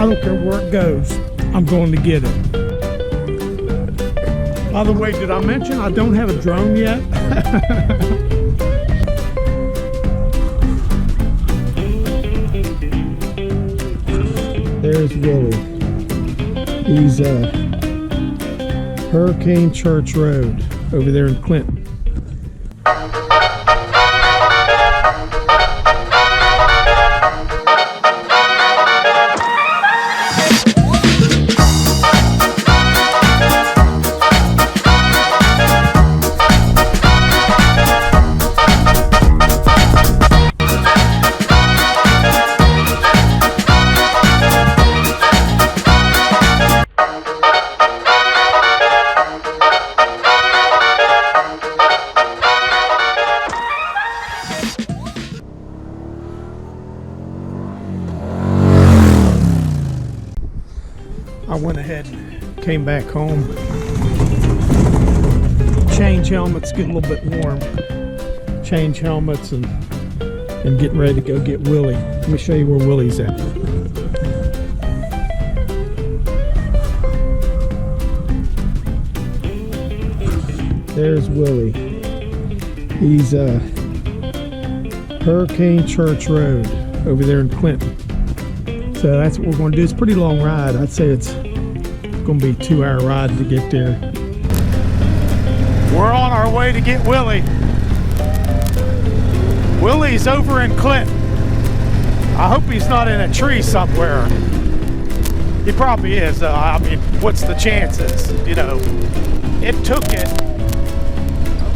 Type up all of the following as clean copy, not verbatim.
don't care where it goes, I'm going to get it. By the way, did I mention I don't have a drone yet? There's Willie. He's Hurricane Church Road over there in Clinton. I went ahead and came back home. Change helmets, get a little bit warm. Change helmets and getting ready to go get Willie. Let me show you where Willie's at. There's Willie. He's Hurricane Church Road over there in Clinton. So that's what we're going to do. It's a pretty long ride. I'd say it's going to be a 2-hour ride to get there. We're on our way to get Willie. Willie's over in Clinton. I hope he's not in a tree somewhere. He probably is. I mean, what's the chances? You know, it took it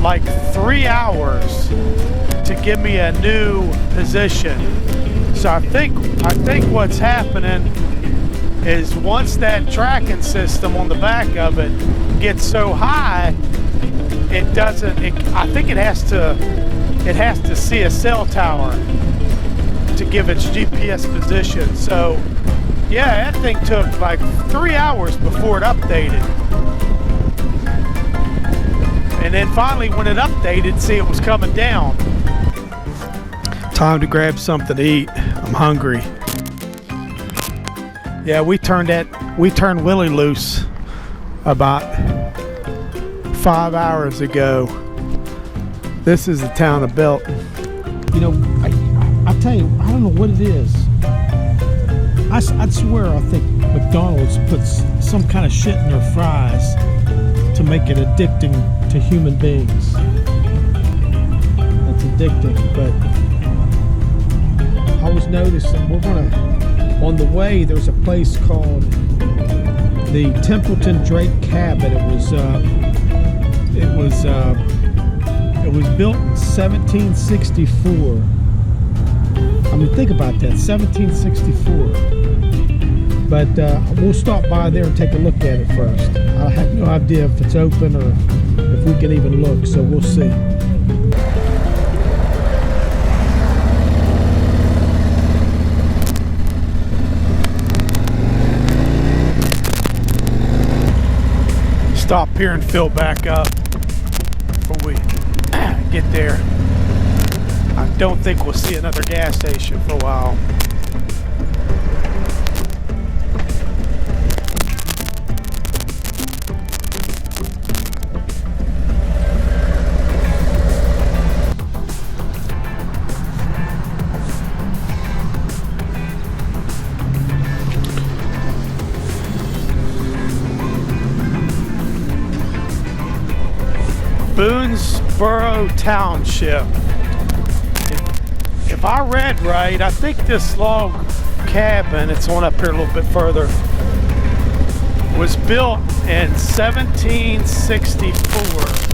like 3 hours to give me a new position. So I think what's happening is once that tracking system on the back of it gets so high, it doesn't. I think it has to see a cell tower to give its GPS position. So yeah, that thing took like 3 hours before it updated, and then finally when it updated, see, it was coming down. Time to grab something to eat. I'm hungry. Yeah, we turned Willie loose about 5 hours ago. This is the town of Belton. You know, I tell you, I don't know what it is. I'd swear I think McDonald's puts some kind of shit in their fries to make it addicting to human beings. That's addicting, but I was noticing on the way there's a place called the Templeton Drake Cabin. It was built in 1764. I mean, think about that, 1764. But we'll stop by there and take a look at it first. I have no idea if it's open or if we can even look, so we'll see. Stop here and fill back up before we get there. I don't think we'll see another gas station for a while. Boonesboro Township. If I read right, I think this log cabin, it's on up here a little bit further, was built in 1764.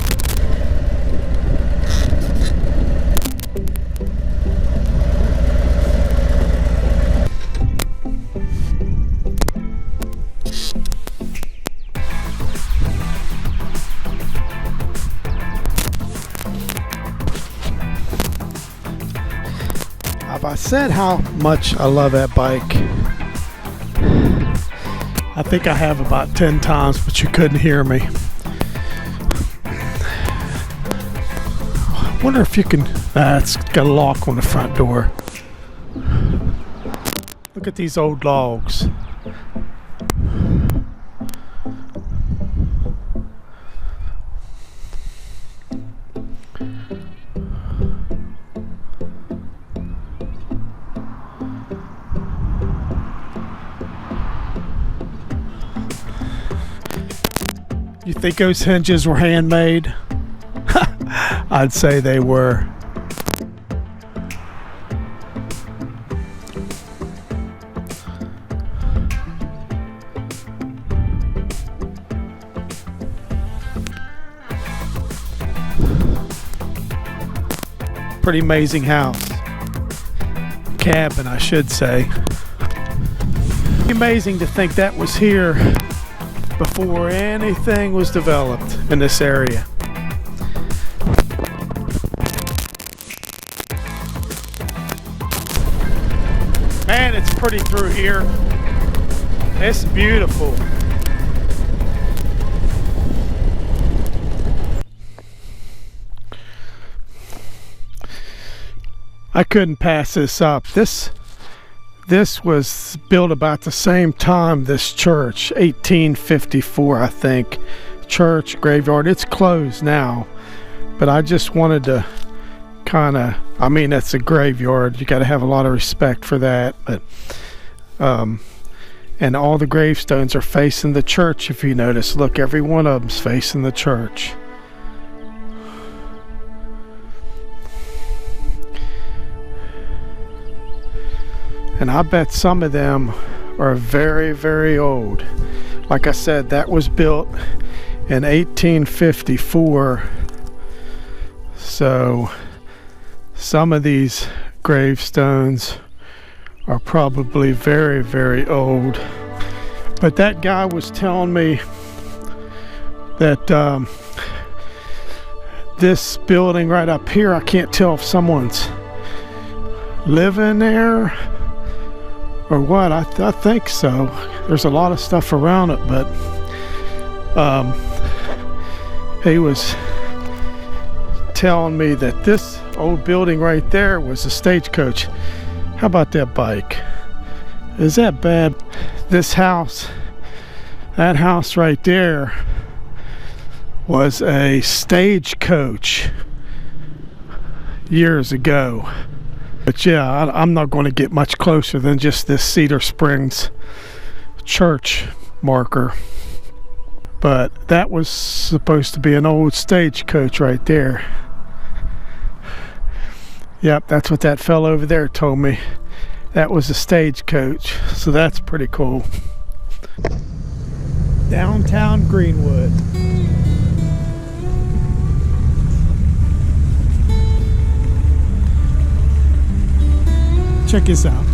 I said how much I love that bike. I think I have about 10 times, but you couldn't hear me. I wonder if you can, it's got a lock on the front door. Look at these old logs. think those hinges were handmade? I'd say they were. Pretty amazing house. Cabin, I should say. Amazing to think that was here before anything was developed in this area. Man, it's pretty through here. It's beautiful. I couldn't pass this up. This was built about the same time this church, 1854, I think. Church, graveyard. It's closed now, but I just wanted to kind of, I mean, that's a graveyard. You got to have a lot of respect for that. But and all the gravestones are facing the church, if you notice. Look, every one of them's facing the church. And I bet some of them are very, very old. Like I said, that was built in 1854. So some of these gravestones are probably very, very old. But that guy was telling me that this building right up here, I can't tell if someone's living there or what. I think so. There's a lot of stuff around it, but he was telling me that this old building right there was a stagecoach. How about that bike? Is that bad? This house, that house right there, was a stagecoach years ago. But yeah, I'm not going to get much closer than just this Cedar Springs church marker. But that was supposed to be an old stagecoach right there. Yep, that's what that fellow over there told me. That was a stagecoach. So that's pretty cool. Downtown Greenwood. Check this out.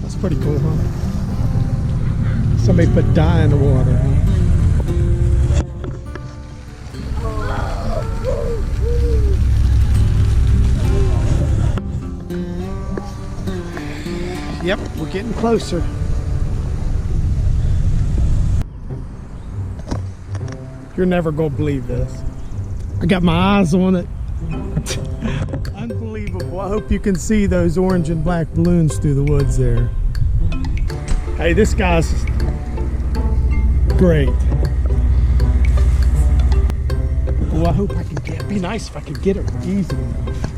That's pretty cool, huh? Somebody put dye in the water, huh? Yep, we're getting closer. You're never gonna believe this. I got my eyes on it. Unbelievable. I hope you can see those orange and black balloons through the woods there. Hey, this guy's great. Well, I hope I can get, it'd be nice if I could get it easy enough.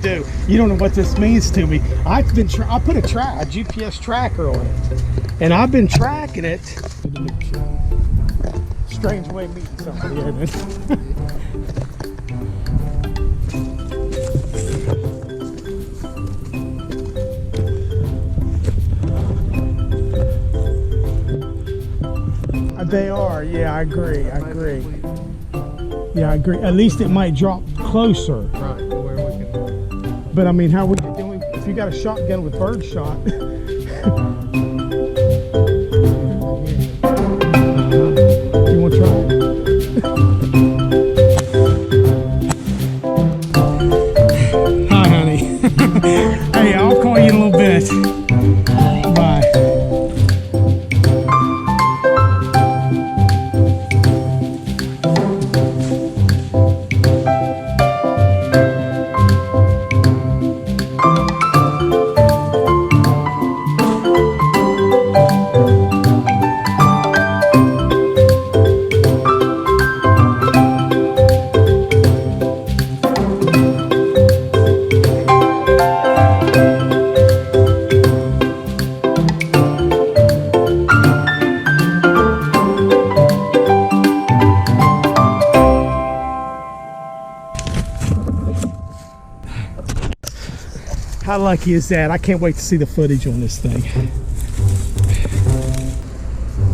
Do. You don't know what this means to me. I put a GPS tracker on it, and I've been tracking it. Strange way of meeting somebody, isn't it? They are, yeah, I agree. Yeah, I agree. At least it might drop closer. Right. But I mean, how would you do it if you got a shotgun with bird shot? You want to try it? Hi, honey. Hey, I'll call you in a little bit. Bye. How lucky is that? I can't wait to see the footage on this thing.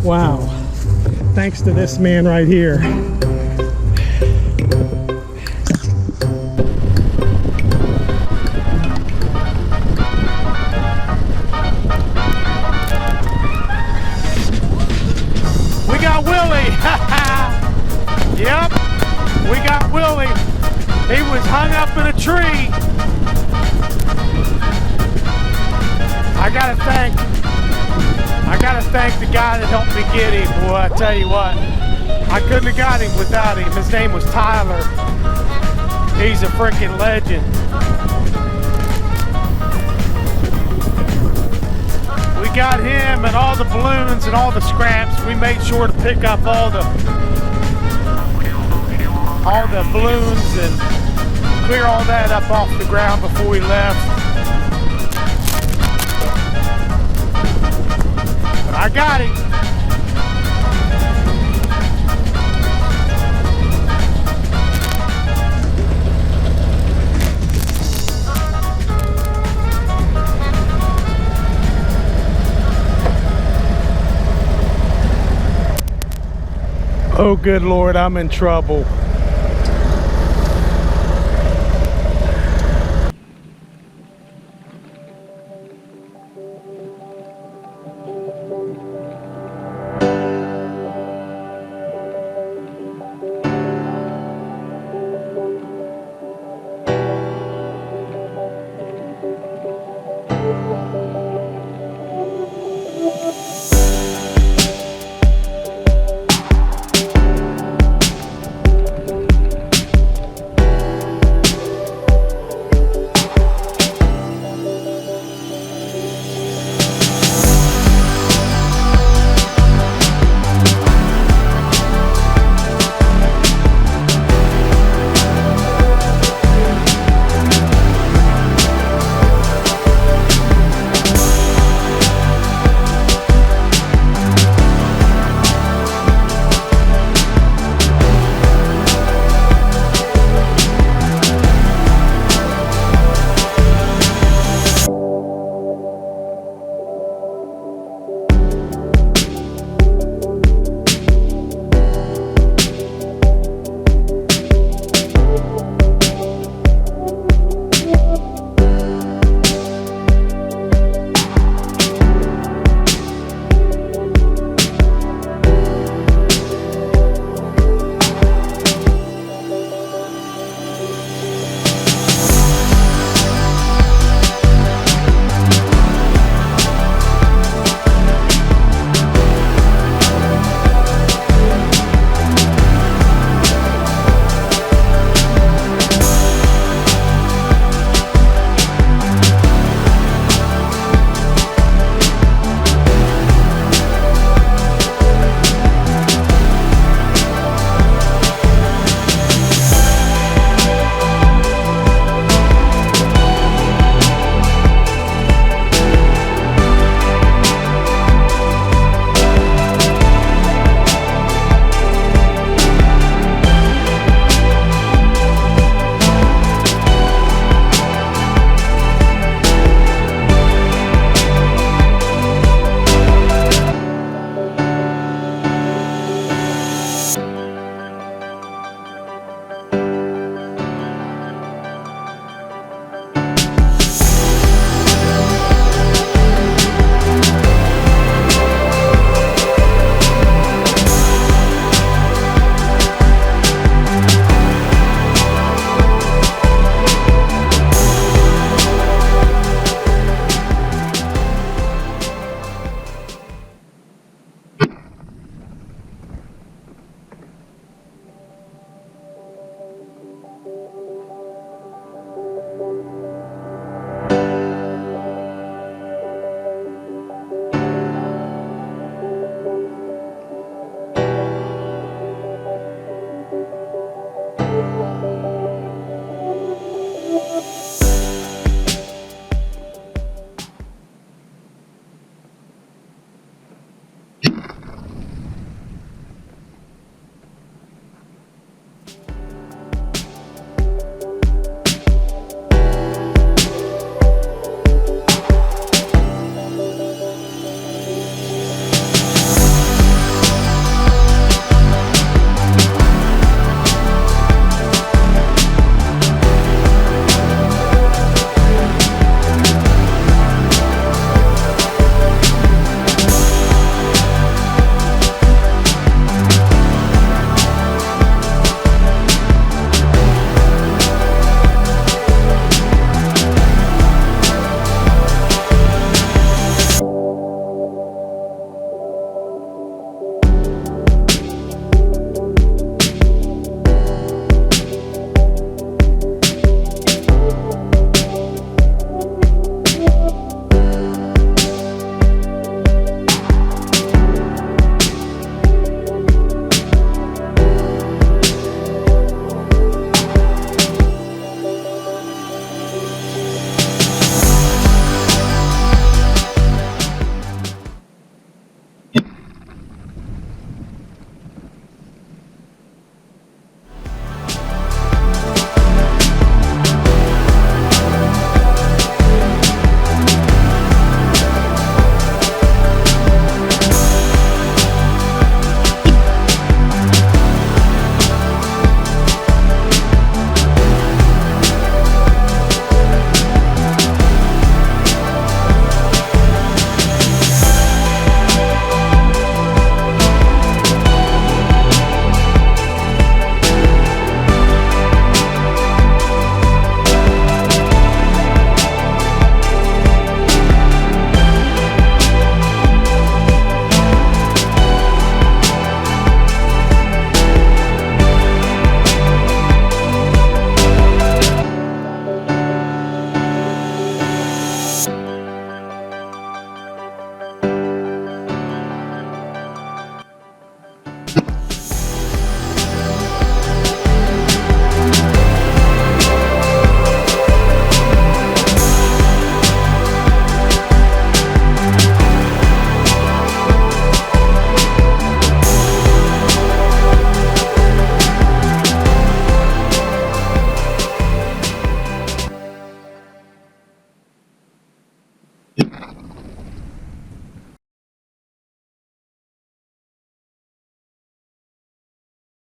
Wow. Thanks to this man right here. We got Willie. Yep, we got Willie. He was hung up in a tree. I gotta thank the guy that helped me get him. Boy, I tell you what, I couldn't have got him without him. His name was Tyler. He's a freaking legend. We got him and all the balloons and all the scraps. We made sure to pick up all the balloons and clear all that up off the ground before we left. I got it. Oh, good Lord, I'm in trouble.